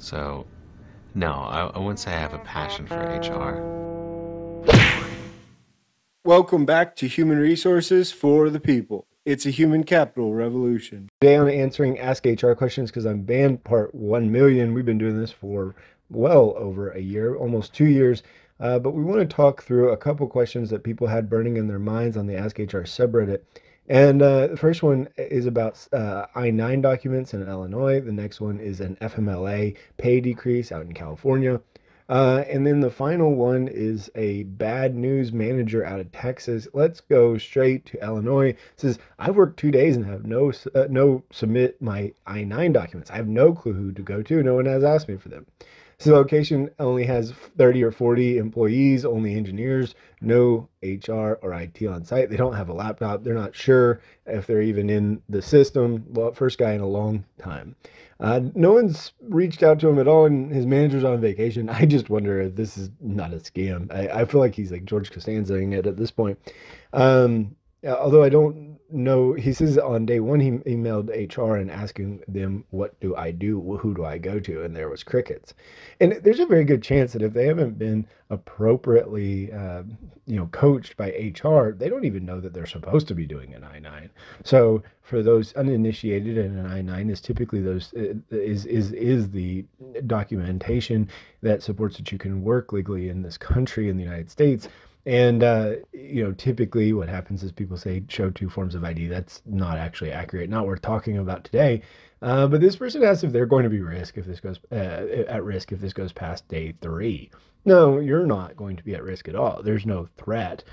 So, no, I wouldn't say I have a passion for HR. Welcome back to Human Resources for the People. It's a human capital revolution. Today I'm answering Ask HR questions because I'm banned part 1 million. We've been doing this for well over a year, almost 2 years. But we want to talk through a couple questions that people had burning in their minds on the Ask HR subreddit. And the first one is about I-9 documents in Illinois. The next one is an FMLA pay decrease out in California. And then the final one is a bad news manager out of Texas. Let's go straight to Illinois. It says, I worked 2 days and have no submit my I-9 documents. I have no clue who to go to. No one has asked me for them. This location only has 30 or 40 employees, only engineers, no HR or IT on site. They don't have a laptop. They're not sure if they're even in the system. Well, first guy in a long time. No one's reached out to him at all, and his manager's on vacation. I just wonder if this is not a scam. I feel like he's like George Costanzaing it at this point. Although I don't know, he says on day one he emailed HR and asking them, what do I do? Who do I go to? And there was crickets. And there's a very good chance that if they haven't been appropriately, coached by HR, they don't even know that they're supposed to be doing an I-9. So for those uninitiated, and an I-9 is typically is the documentation that supports that you can work legally in this country, in the United States. And typically what happens is people say show two forms of ID. That's not actually accurate, not worth talking about today. But this person asks if they're going to be at risk if this goes past day 3. No, you're not going to be at risk at all. There's no threat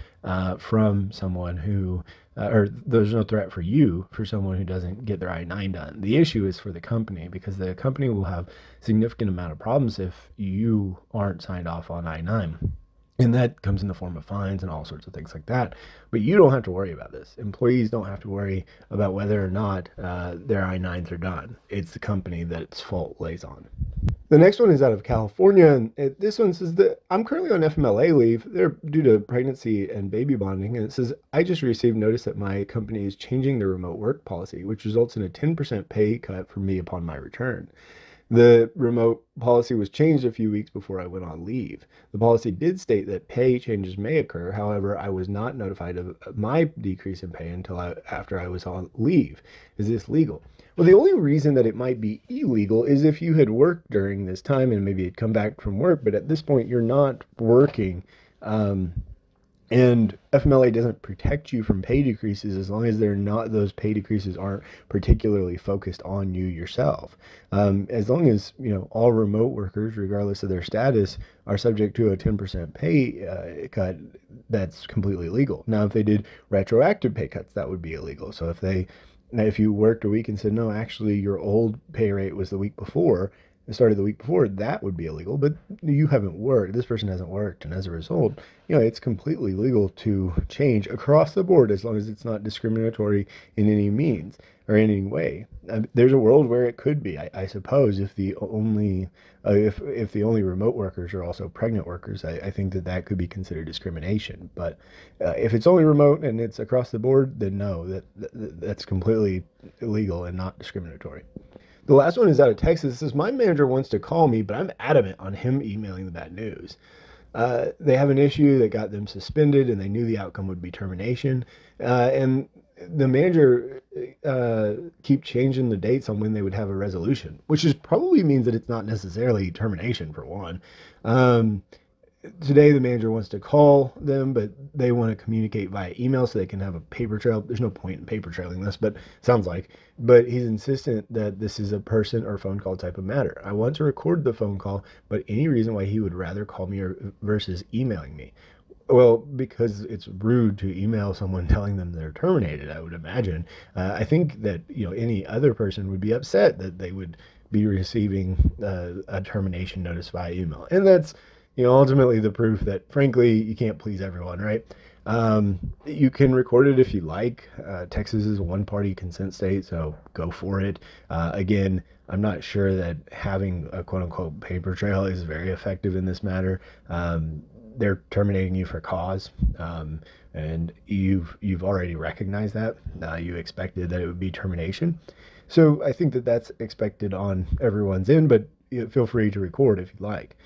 from someone or there's no threat for you for someone who doesn't get their I-9 done. The issue is for the company, because the company will have significant amount of problems if you aren't signed off on I-9. And that comes in the form of fines and all sorts of things like that. But you don't have to worry about this. Employees don't have to worry about whether or not their I-9s are done. It's the company that its fault lays on. The next one is out of California. And this one says that I'm currently on FMLA leave. They're due to pregnancy and baby bonding. And it says, I just received notice that my company is changing their remote work policy, which results in a 10% pay cut for me upon my return. The remote policy was changed a few weeks before I went on leave. The policy did state that pay changes may occur. However, I was not notified of my decrease in pay until after I was on leave. Is this legal? Well, the only reason that it might be illegal is if you had worked during this time and maybe had come back from work, but at this point you're not working. And FMLA doesn't protect you from pay decreases as long as those pay decreases aren't particularly focused on you yourself. As long as, all remote workers, regardless of their status, are subject to a 10% pay cut, that's completely legal. Now, if they did retroactive pay cuts, that would be illegal. So if you worked a week and said, no, actually your old pay rate was the week before, it started the week before, that would be illegal. But you haven't worked. This person hasn't worked. And as a result, it's completely legal to change across the board as long as it's not discriminatory in any means or in any way. There's a world where it could be, I suppose, if the only remote workers are also pregnant workers. I think that could be considered discrimination. But if it's only remote and it's across the board, then no, that's completely illegal and not discriminatory. The last one is out of Texas. It says, my manager wants to call me, but I'm adamant on him emailing the bad news. They have an issue that got them suspended, and they knew the outcome would be termination. And the manager keep changing the dates on when they would have a resolution, which probably means that it's not necessarily termination, for one. Today the manager wants to call them, but they want to communicate via email so they can have a paper trail. There's no point in paper trailing this, but sounds like. But he's insistent that this is a person or phone call type of matter. I want to record the phone call, but any reason why he would rather call me versus emailing me? Well, because it's rude to email someone telling them they're terminated, I would imagine. I think that any other person would be upset that they would be receiving a termination notice via email, and that's ultimately the proof that, frankly, you can't please everyone, right? You can record it if you like. Texas is a one-party consent state, so go for it. Again, I'm not sure that having a quote-unquote paper trail is very effective in this matter. They're terminating you for cause, and you've already recognized that. You expected that it would be termination. So I think that that's expected on everyone's end, but feel free to record if you'd like.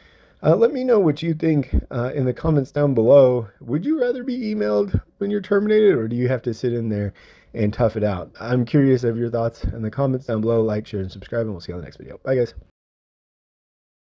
Let me know what you think in the comments down below. Would you rather be emailed when you're terminated, or do you have to sit in there and tough it out? I'm curious of your thoughts in the comments down below. Like, share, and subscribe, and we'll see you on the next video. Bye, guys.